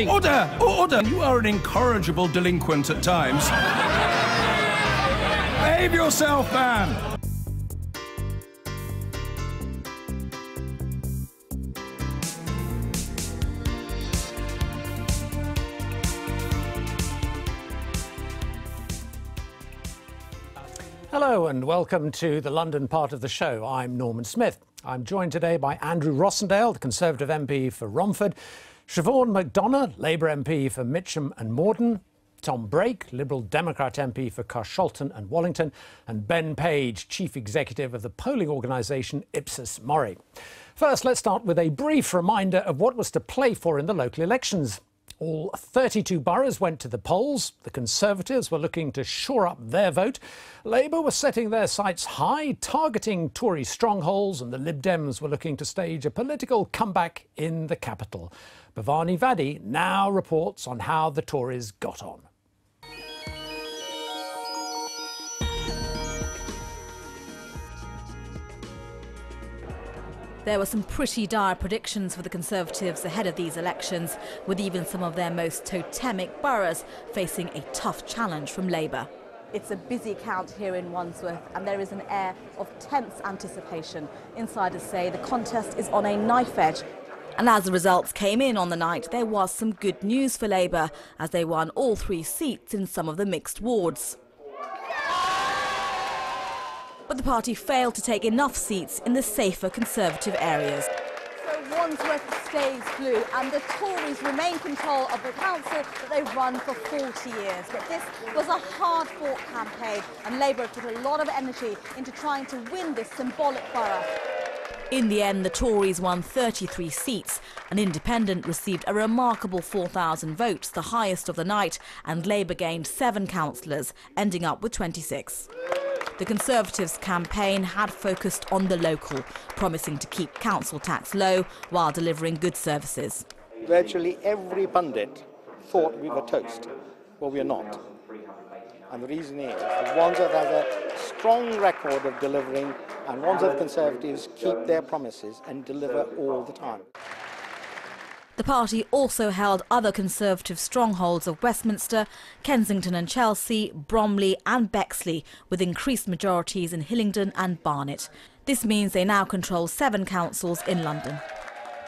Order! Order! You are an incorrigible delinquent at times. Behave yourself, man! Hello and welcome to the London part of the show. I'm Norman Smith. I'm joined today by Andrew Rossendale, the Conservative MP for Romford, Siobhan McDonough, Labour MP for Mitcham and Morden, Tom Brake, Liberal Democrat MP for Carshalton and Wallington, and Ben Page, Chief Executive of the polling organisation Ipsos Mori. First, let's start with a brief reminder of what was to play for in the local elections. All 32 boroughs went to the polls. The Conservatives were looking to shore up their vote. Labour were setting their sights high, targeting Tory strongholds, and the LibDems were looking to stage a political comeback in the capital. Bhavani Vadi now reports on how the Tories got on. There were some pretty dire predictions for the Conservatives ahead of these elections, with even some of their most totemic boroughs facing a tough challenge from Labour. It's a busy count here in Wandsworth, and there is an air of tense anticipation. Insiders say the contest is on a knife edge. And as the results came in on the night, there was some good news for Labour, as they won all 3 seats in some of the mixed wards. But the party failed to take enough seats in the safer Conservative areas. So Wandsworth stays blue, and the Tories remain control of the council that they've run for 40 years. But this was a hard-fought campaign, and Labour put a lot of energy into trying to win this symbolic borough. In the end, the Tories won 33 seats. An independent received a remarkable 4,000 votes, the highest of the night, and Labour gained 7 councillors, ending up with 26. The Conservatives' campaign had focused on the local, promising to keep council tax low while delivering good services. Virtually every pundit thought we were toast. Well, we are not. And the reason is that Wandsworth has a strong record of delivering, and Wandsworth Conservatives keep their promises and deliver all the time. The party also held other Conservative strongholds of Westminster, Kensington and Chelsea, Bromley and Bexley, with increased majorities in Hillingdon and Barnet. This means they now control 7 councils in London.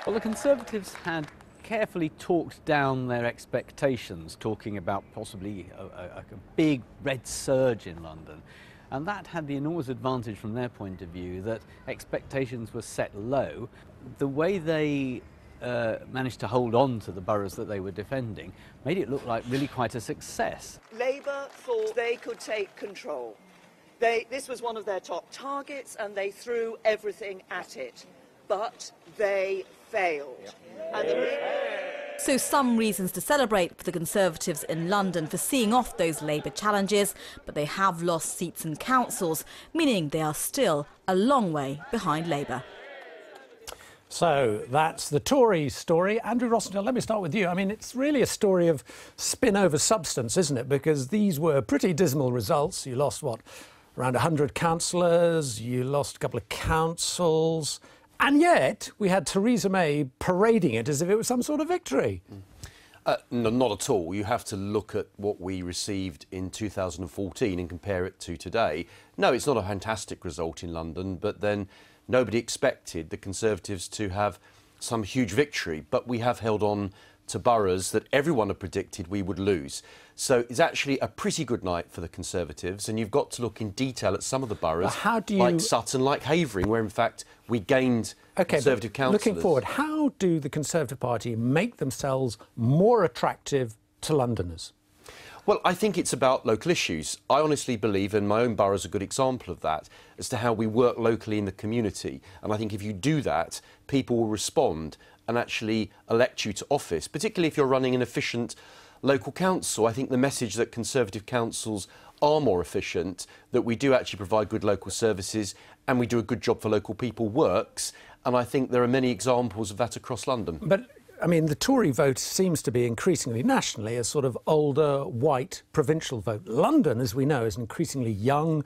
Well, the Conservatives had carefully talked down their expectations, talking about possibly a big red surge in London. And that had the enormous advantage from their point of view that expectations were set low. The way they managed to hold on to the boroughs that they were defending made it look like really quite a success. Labour thought they could take control. This was one of their top targets, and they threw everything at it. But they failed. So some reasons to celebrate for the Conservatives in London for seeing off those Labour challenges, but they have lost seats in councils, meaning they are still a long way behind Labour. So that's the Tory story. Andrew Rossendale, let me start with you. I mean, it's really a story of spin over substance, isn't it? Because these were pretty dismal results. You lost, what, around 100 councillors, you lost a couple of councils, and yet we had Theresa May parading it as if it was some sort of victory. No, not at all. You have to look at what we received in 2014 and compare it to today. No, it's not a fantastic result in London, but then nobody expected the Conservatives to have some huge victory, but we have held on to boroughs that everyone had predicted we would lose. So it's actually a pretty good night for the Conservatives, and you've got to look in detail at some of the boroughs, like Sutton, like Havering, where in fact we gained Conservative councillors. Looking forward, how do the Conservative Party make themselves more attractive to Londoners? Well, I think it's about local issues. I honestly believe, and my own borough is a good example of that, as to how we work locally in the community. And I think if you do that, people will respond and actually elect you to office, particularly if you're running an efficient local council. I think the message that Conservative councils are more efficient, that we do actually provide good local services and we do a good job for local people works. And I think there are many examples of that across London. But I mean, the Tory vote seems to be increasingly nationally a sort of older, white, provincial vote. London, as we know, is an increasingly young,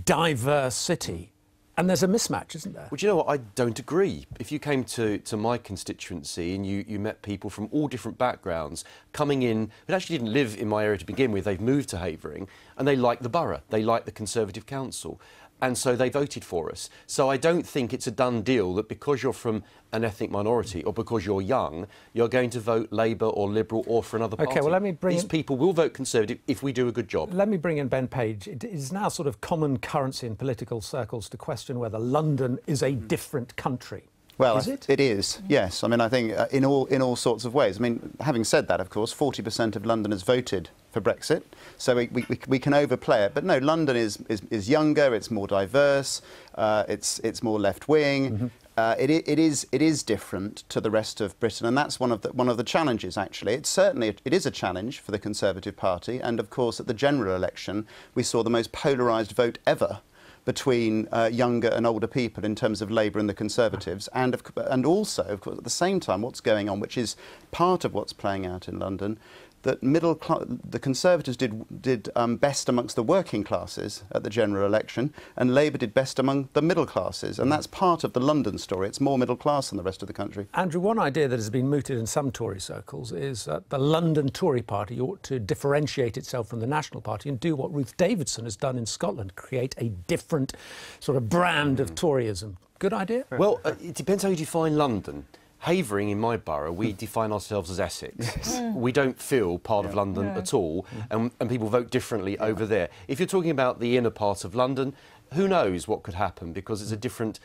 diverse city. And there's a mismatch, isn't there? Well, do you know what? I don't agree. If you came to my constituency and you met people from all different backgrounds coming in, who actually didn't live in my area to begin with, they've moved to Havering, and they like the borough, they like the Conservative Council, and so they voted for us. So I don't think it's a done deal that because you're from an ethnic minority or because you're young, you're going to vote Labour or Liberal or for another party. OK, well, let me bring These people will vote Conservative if we do a good job. Let me bring in Ben Page. It is now sort of common currency in political circles to question whether London is a different country. Well, is it? It is, yes. I mean, I think in all sorts of ways. I mean, having said that, of course, 40% of Londoners voted for Brexit, so we can overplay it. But no, London is younger, it's more diverse, it's more left-wing. It is different to the rest of Britain, and that's one of the challenges. Actually, it is a challenge for the Conservative Party, and of course, at the general election, we saw the most polarised vote ever between younger and older people in terms of Labour and the Conservatives, and also, of course, at the same time, what's going on, which is part of what's playing out in London, that the Conservatives did best amongst the working classes at the general election, and Labour did best among the middle classes, and that's part of the London story. It's more middle class than the rest of the country. Andrew, one idea that has been mooted in some Tory circles is that the London Tory party ought to differentiate itself from the National Party and do what Ruth Davidson has done in Scotland, create a different sort of brand of Toryism. Good idea? Well, it depends how you define London. Havering, in my borough, we define ourselves as Essex. We don't feel part of London at all, and people vote differently over there. If you're talking about the inner part of London, who knows what could happen, because it's a different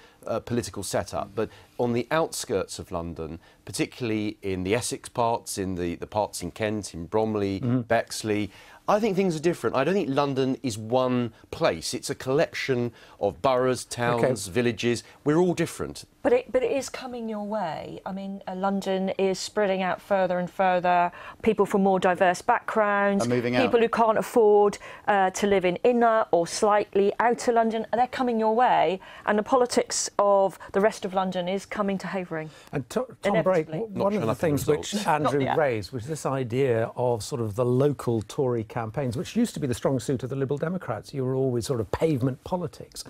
political setup. But on the outskirts of London, particularly in the Essex parts, in the parts in Kent, in Bromley, Bexley, I think things are different. I don't think London is one place. It's a collection of boroughs, towns, villages. We're all different. But it is coming your way. I mean, London is spreading out further and further. People from more diverse backgrounds, are moving out. People who can't afford to live in inner or slightly outer London, they're coming your way. And the politics of the rest of London is coming to Havering. And Tom Brake, one of the things which Andrew raised was this idea of sort of the local Tory campaigns, which used to be the strong suit of the Liberal Democrats. You were always sort of pavement politics.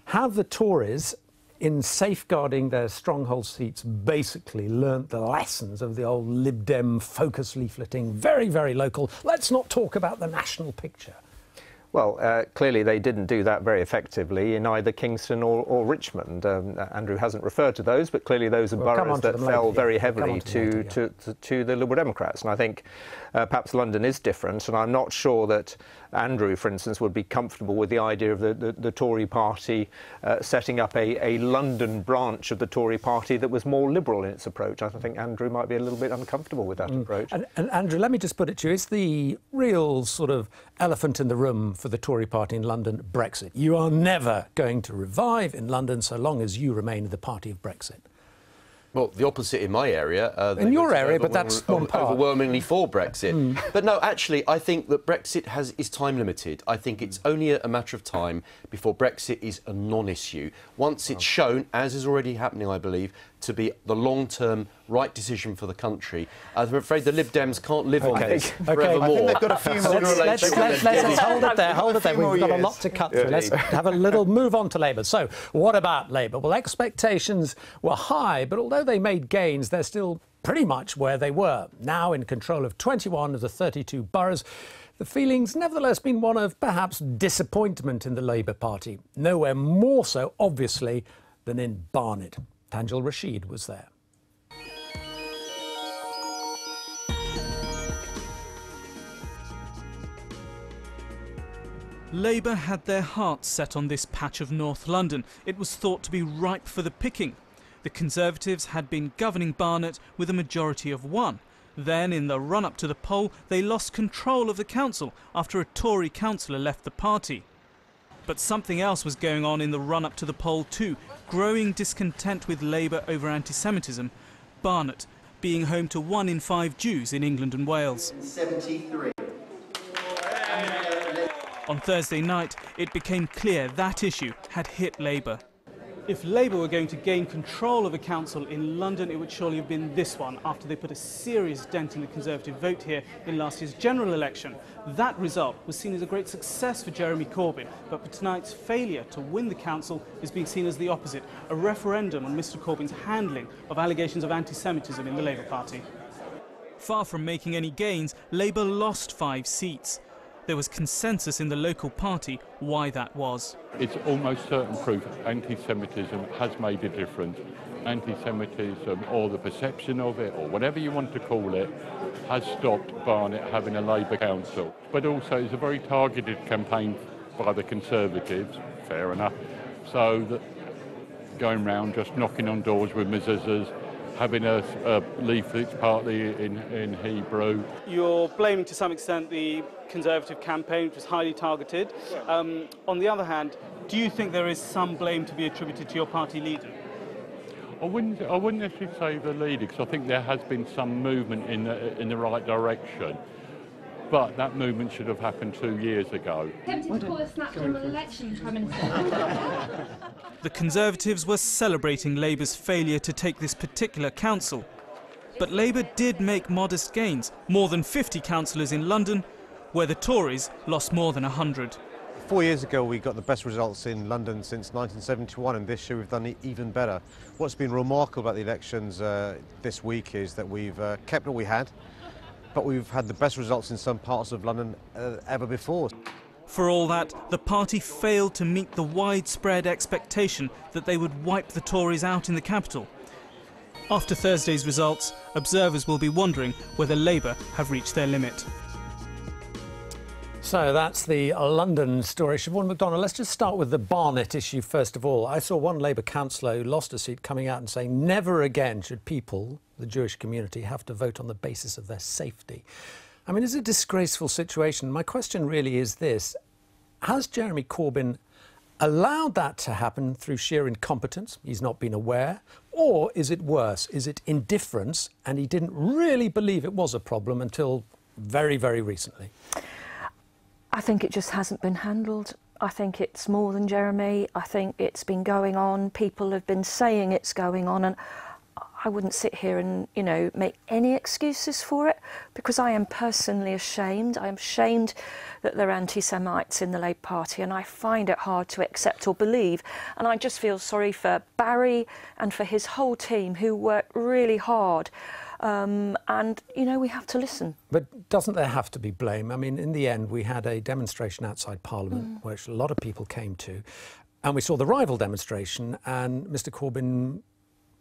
Have the Tories, in safeguarding their stronghold seats, basically learnt the lessons of the old LibDem focus leafleting, very, very local? Let's not talk about the national picture. Well, clearly they didn't do that very effectively in either Kingston or Richmond. Andrew hasn't referred to those, but clearly those are boroughs that fell very heavily to the Liberal Democrats. And I think perhaps London is different, and I'm not sure that Andrew, for instance, would be comfortable with the idea of the Tory party setting up a London branch of the Tory party that was more liberal in its approach. I think Andrew might be a little bit uncomfortable with that approach. And Andrew, let me just put it to you, is the real sort of elephant in the room for the Tory party in London Brexit? You are never going to revive in London so long as you remain the party of Brexit. Well, the opposite in my area. In your area, but that's one part. Overwhelmingly for Brexit. But no, actually, I think that Brexit is time limited. I think it's only a matter of time before Brexit is a non-issue. Once it's shown, as is already happening, I believe, to be the long-term right decision for the country. I'm afraid the Lib Dems can't live on this forevermore. I think they've got a few more. Let's hold it there, hold it there. We've got a lot to cut through. Let's have a little move on to Labour. So, what about Labour? Well, expectations were high, but although they made gains, they're still pretty much where they were. Now in control of 21 of the 32 boroughs, the feeling's nevertheless been one of perhaps disappointment in the Labour Party. Nowhere more so, obviously, than in Barnet. Tanjil Rashid was there. Labour had their hearts set on this patch of North London. It was thought to be ripe for the picking. The Conservatives had been governing Barnet with a majority of 1. Then, in the run-up to the poll, they lost control of the council after a Tory councillor left the party. But something else was going on in the run-up to the poll too. Growing discontent with Labour over anti-Semitism. Barnet being home to 1 in 5 Jews in England and Wales. 73. On Thursday night, it became clear that issue had hit Labour. If Labour were going to gain control of a council in London, it would surely have been this one, after they put a serious dent in the Conservative vote here in last year's general election. That result was seen as a great success for Jeremy Corbyn, but tonight's failure to win the council is being seen as the opposite, a referendum on Mr Corbyn's handling of allegations of anti-Semitism in the Labour Party. Far from making any gains, Labour lost 5 seats. There was consensus in the local party why that was. It's almost certain proof anti-Semitism has made a difference. Anti-Semitism, or the perception of it, or whatever you want to call it, has stopped Barnet having a Labour council. But also it's a very targeted campaign by the Conservatives, fair enough, so that going round just knocking on doors with mezuzahs, having a leaflet partly in Hebrew. You're blaming to some extent the Conservative campaign, which was highly targeted. On the other hand, do you think there is some blame to be attributed to your party leader? I wouldn't necessarily say the leader, because I think there has been some movement in the right direction. But that movement should have happened 2 years ago. Tempted to call a snap general election, Prime Minister. The Conservatives were celebrating Labour's failure to take this particular council. But Labour did make modest gains, more than 50 councillors in London, where the Tories lost more than 100. 4 years ago we got the best results in London since 1971, and this year we've done even better. What's been remarkable about the elections this week is that we've kept what we had, but we've had the best results in some parts of London ever before. For all that, the party failed to meet the widespread expectation that they would wipe the Tories out in the capital. After Thursday's results, observers will be wondering whether Labour have reached their limit. So that's the London story. Siobhan McDonald, let's just start with the Barnet issue first of all. I saw one Labour councillor who lost a seat coming out and saying never again should people, the Jewish community, have to vote on the basis of their safety. I mean, it's a disgraceful situation. My question really is this: has Jeremy Corbyn allowed that to happen through sheer incompetence? He's not been aware. Or is it worse? Is it indifference and he didn't really believe it was a problem until very, very recently? I think it just hasn't been handled. I think it's more than Jeremy. I think it's been going on. People have been saying it's going on, and I wouldn't sit here and, you know, make any excuses for it, because I am personally ashamed. I am ashamed that there are anti-Semites in the Labour Party, and I find it hard to accept or believe. And I just feel sorry for Barry and for his whole team who worked really hard. And, you know, we have to listen. But doesn't there have to be blame? I mean, in the end, we had a demonstration outside Parliament, which a lot of people came to, and we saw the rival demonstration, and Mr Corbyn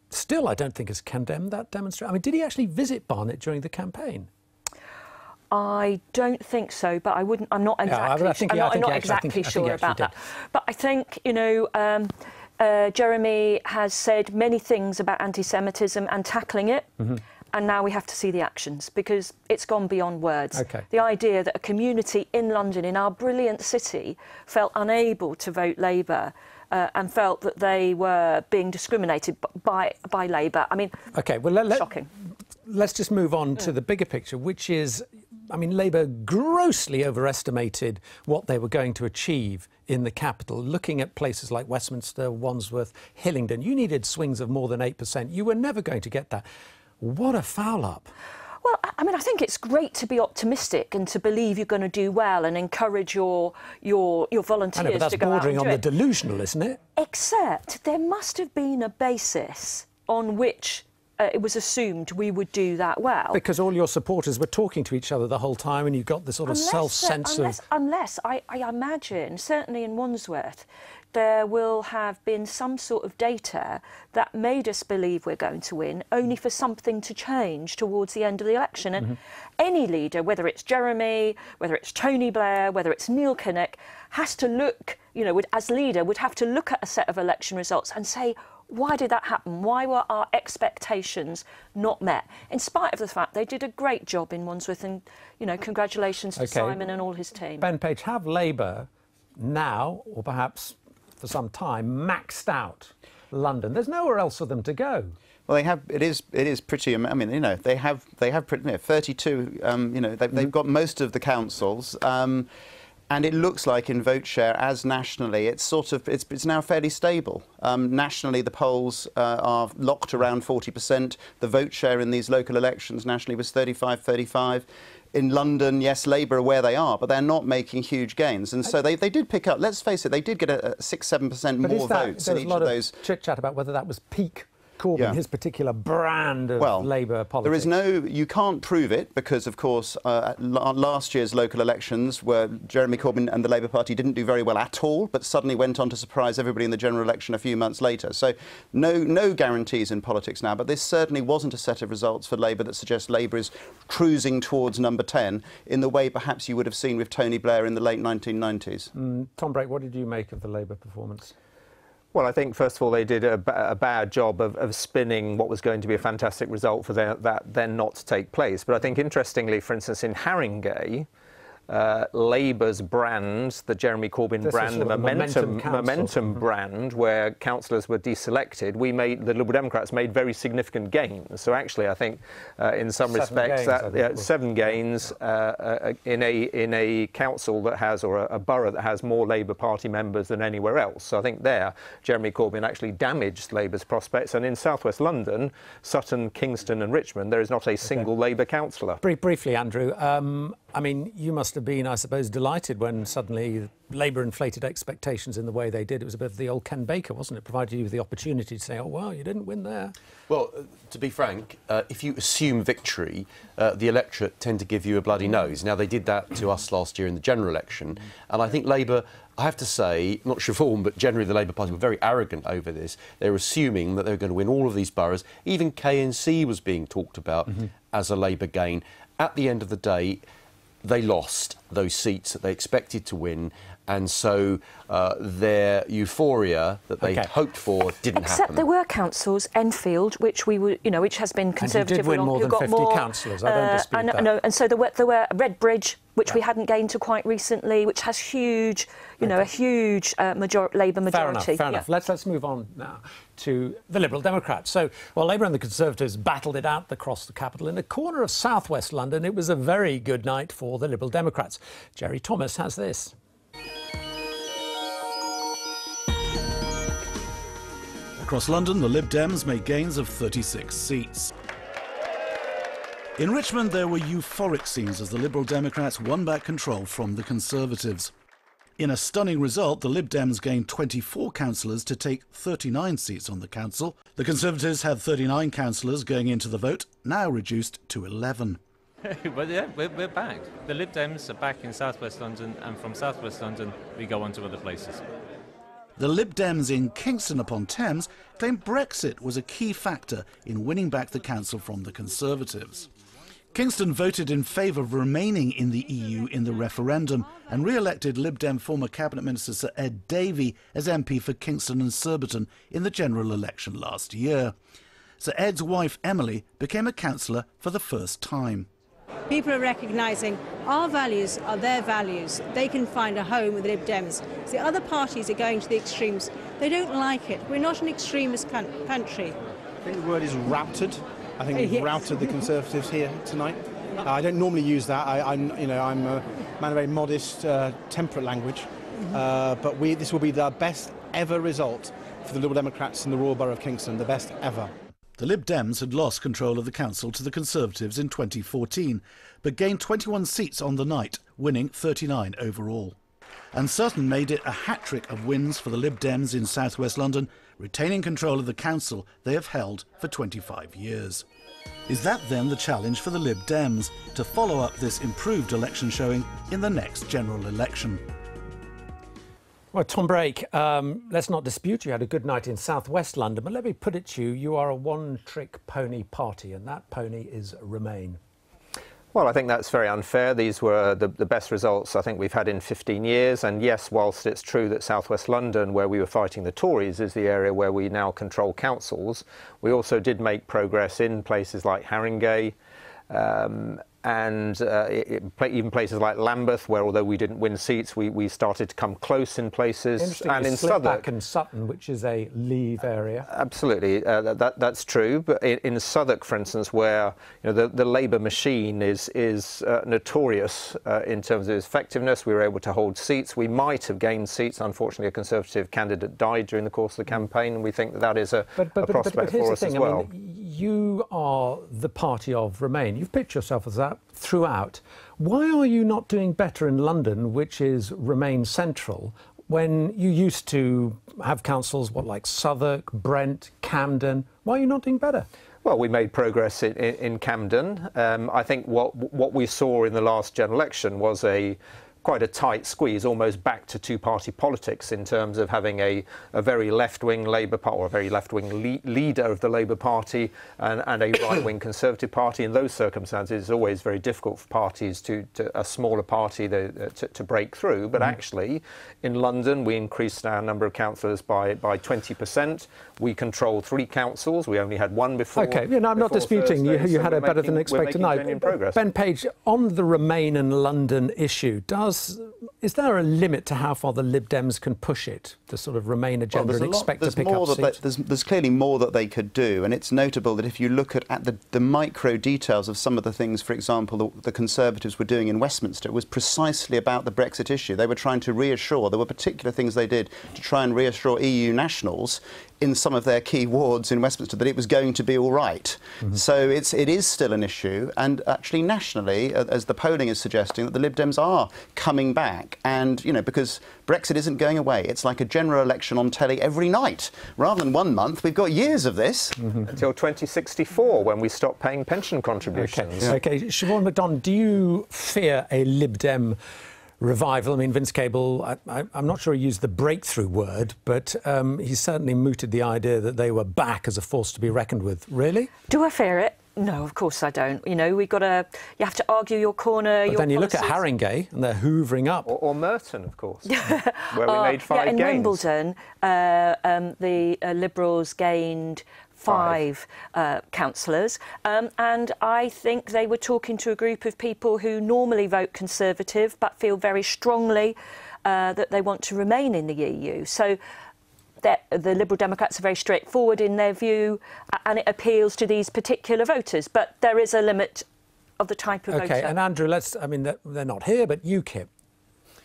still, I don't think, has condemned that demonstration. I mean, did he actually visit Barnet during the campaign? I don't think so, but I wouldn't. I'm not exactly. I'm not exactly sure about that. But I think, you know, Jeremy has said many things about anti-Semitism and tackling it. And now we have to see the actions, because it's gone beyond words. Okay. The idea that a community in London, in our brilliant city, felt unable to vote Labour and felt that they were being discriminated by Labour. I mean, okay, well, shocking. Let's just move on to the bigger picture, which is, I mean, Labour grossly overestimated what they were going to achieve in the capital. Looking at places like Westminster, Wandsworth, Hillingdon, you needed swings of more than 8%. You were never going to get that. What a foul-up. Well, I mean, I think it's great to be optimistic and to believe you're going to do well and encourage your volunteers to go out and do it. I know, but that's bordering on the delusional, isn't it? Except there must have been a basis on which it was assumed we would do that well. Because all your supporters were talking to each other the whole time, and you got this sort of self-sense of... Unless, I imagine, certainly in Wandsworth, there will have been some sort of data that made us believe we're going to win, only for something to change towards the end of the election. And any leader, whether it's Jeremy, whether it's Tony Blair, whether it's Neil Kinnock, has to look, you know, as leader, would have to look at a set of election results and say, why did that happen? Why were our expectations not met? In spite of the fact they did a great job in Wandsworth, and, you know, congratulations to Simon and all his team. Ben Page, have Labour now, or perhaps for some time, maxed out London? There's nowhere else for them to go. Well, they have. It is pretty. I mean, you know, they have 32. You know, they've got most of the councils. And it looks like in vote share, as nationally, it's now fairly stable. Nationally, the polls are locked around 40%. The vote share in these local elections nationally was 35-35. In London, yes, Labour are where they are, but they're not making huge gains. And so they did pick up, let's face it, they did get a 6-7% more votes in each of those. Chit-chat about whether that was peak Corbyn, his particular brand of Labour politics. There is no, you can't prove it because, of course, last year's local elections where Jeremy Corbyn and the Labour Party didn't do very well at all, but suddenly went on to surprise everybody in the general election a few months later. So no guarantees in politics now, but this certainly wasn't a set of results for Labour that suggests Labour is cruising towards number 10 in the way perhaps you would have seen with Tony Blair in the late 1990s. Tom Brake, what did you make of the Labour performance? Well, I think, first of all, they did a bad job of spinning what was going to be a fantastic result for that then not to take place. But I think, interestingly, for instance, in Haringey, Labour's brand, the Jeremy Corbyn brand, the momentum brand, where councillors were deselected, the Liberal Democrats made very significant gains. So actually, I think in some respects, 7 gains in a council that has, or a borough that has more Labour Party members than anywhere else. So I think there, Jeremy Corbyn actually damaged Labour's prospects. And in South West London, Sutton, Kingston and Richmond, there is not a single Labour councillor. Briefly, Andrew, I mean, you must have been, I suppose, delighted when suddenly Labour inflated expectations in the way they did. It was a bit of the old Ken Baker, wasn't it? Provided you with the opportunity to say, oh, well, you didn't win there. Well, to be frank, if you assume victory, the electorate tend to give you a bloody nose. Now, they did that to us last year in the general election. And I think Labour, I have to say, not Siobhan, but generally the Labour Party were very arrogant over this. They were assuming that they were going to win all of these boroughs. Even KNC was being talked about as a Labour gain. At the end of the day, they lost those seats that they expected to win, and so their euphoria that they hoped for didn't happen. Except there were councils, Enfield, which we were, which has been Conservative. And you did win more than 50 councillors. I don't dispute that. No, and so there were Redbridge, which we hadn't gained to quite recently, which has huge, a huge Labour majority. Fair enough. Let's move on now to the Liberal Democrats. So, while Labour and the Conservatives battled it out across the capital, in a corner of southwest London, it was a very good night for the Liberal Democrats. Jerry Thomas has this. Across London, the Lib Dems made gains of 36 seats. In Richmond, there were euphoric scenes as the Liberal Democrats won back control from the Conservatives. In a stunning result, the Lib Dems gained 24 councillors to take 39 seats on the council. The Conservatives had 39 councillors going into the vote, now reduced to 11. But yeah, we're back. The Lib Dems are back in South West London, and from South West London, we go on to other places. The Lib Dems in Kingston-upon-Thames claim Brexit was a key factor in winning back the council from the Conservatives. Kingston voted in favour of remaining in the EU in the referendum and re-elected Lib Dem former Cabinet Minister Sir Ed Davey as MP for Kingston and Surbiton in the general election last year. Sir Ed's wife Emily became a councillor for the first time. People are recognising our values are their values. They can find a home with the Lib Dems. The other parties are going to the extremes. They don't like it. We're not an extremist country. I think the word is routed. I think we've routed the Conservatives here tonight. I don't normally use that. I'm a man of very modest, temperate language. But this will be the best ever result for the Liberal Democrats in the Royal Borough of Kingston, the best ever. The Lib Dems had lost control of the council to the Conservatives in 2014, but gained 21 seats on the night, winning 39 overall. And Sutton made it a hat-trick of wins for the Lib Dems in South West London, retaining control of the council they have held for 25 years. Is that then the challenge for the Lib Dems, to follow up this improved election showing in the next general election? Well, Tom Brake, let's not dispute you had a good night in South West London, but let me put it to you, you are a one-trick pony party, and that pony is Remain. Well, I think that's very unfair. These were the best results I think we've had in 15 years. And yes, whilst it's true that South West London, where we were fighting the Tories, is the area where we now control councils, we also did make progress in places like Haringey, and even places like Lambeth, where although we didn't win seats, we started to come close in places. And in Southwark and Sutton, which is a Leave area. Absolutely, that's true. But in Southwark, for instance, where the Labour machine is notorious in terms of its effectiveness, we were able to hold seats. We might have gained seats. Unfortunately, a Conservative candidate died during the course of the campaign, and we think that is a prospect for us as well. I mean, you are the party of Remain. You've pitched yourself as that throughout. Why are you not doing better in London, which is Remain central, when you used to have councils, like Southwark, Brent, Camden? Why are you not doing better? Well, we made progress in Camden. I think what we saw in the last general election was quite a tight squeeze, almost back to two-party politics in terms of having a very left-wing Labour Party, or a very left-wing leader of the Labour Party, and a right-wing Conservative Party. In those circumstances, it's always very difficult for parties a smaller party to break through. But actually, in London, we increased our number of councillors by 20%. We control 3 councils. We only had 1 before. OK, I'm not disputing you had a better than expected night. Ben Page, on the Remain and London issue, is there a limit to how far the Lib Dems can push it, the sort of Remain agenda, and expect to pick up seats? There's clearly more that they could do, and it's notable that if you look at the micro details of some of the things, for example, the Conservatives were doing in Westminster, it was precisely about the Brexit issue. They were trying to reassure, there were particular things they did to try and reassure EU nationals in some of their key wards in Westminster that it was going to be all right. So it is still an issue, and actually nationally, as the polling is suggesting, that the Lib Dems are coming back, and because Brexit isn't going away. It's like a general election on telly every night. Rather than 1 month, we've got years of this. Until 2064, when we stop paying pension contributions. OK, Siobhan McDonald, do you fear a Lib Dem revival? I mean, Vince Cable, I'm not sure he used the breakthrough word, but he certainly mooted the idea that they were back as a force to be reckoned with. Really? Do I fear it? No, of course I don't. You have to argue your corner. But then you look at Haringey and they're hoovering up. Or Merton, of course, where we made 5 in gains. Wimbledon, the Liberals gained 5 councillors, and I think they were talking to a group of people who normally vote Conservative but feel very strongly that they want to remain in the EU. So the Liberal Democrats are very straightforward in their view, and it appeals to these particular voters. But there is a limit of the type of voter. OK, and Andrew, they're not here, but UKIP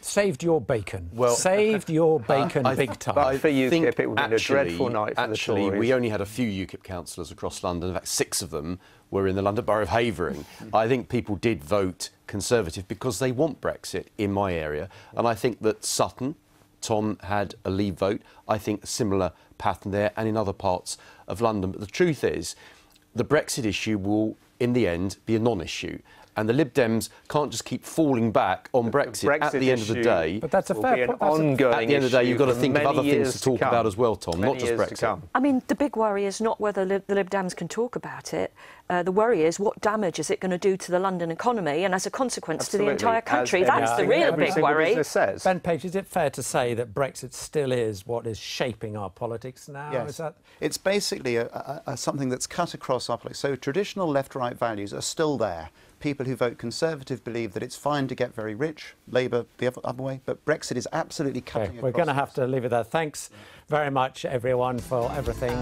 saved your bacon. Saved your bacon big time. But for UKIP, it would have been a dreadful night for the Tories. We only had a few UKIP councillors across London. In fact, 6 of them were in the London Borough of Havering. I think people did vote Conservative because they want Brexit in my area. And I think that Sutton, Tom, had a Leave vote. I think a similar pattern there, and in other parts of London. But the truth is, the Brexit issue will, in the end, be a non-issue. And the Lib Dems can't just keep falling back on Brexit at the end of the day. But that's a fair point. At the end of the day, you've got to think of other things to talk about as well, Tom, not just Brexit. I mean, the big worry is not whether the Lib Dems can talk about it. The worry is what damage is it going to do to the London economy and, as a consequence, to the entire country. That's the real big worry. Ben Page, is it fair to say that Brexit still is what is shaping our politics now? Yes. It's basically something that's cut across our politics. So traditional left-right values are still there. People who vote Conservative believe that it's fine to get very rich, Labour the other way, but Brexit is absolutely cutting across. We're going to have to leave it there. Thanks very much, everyone, for everything.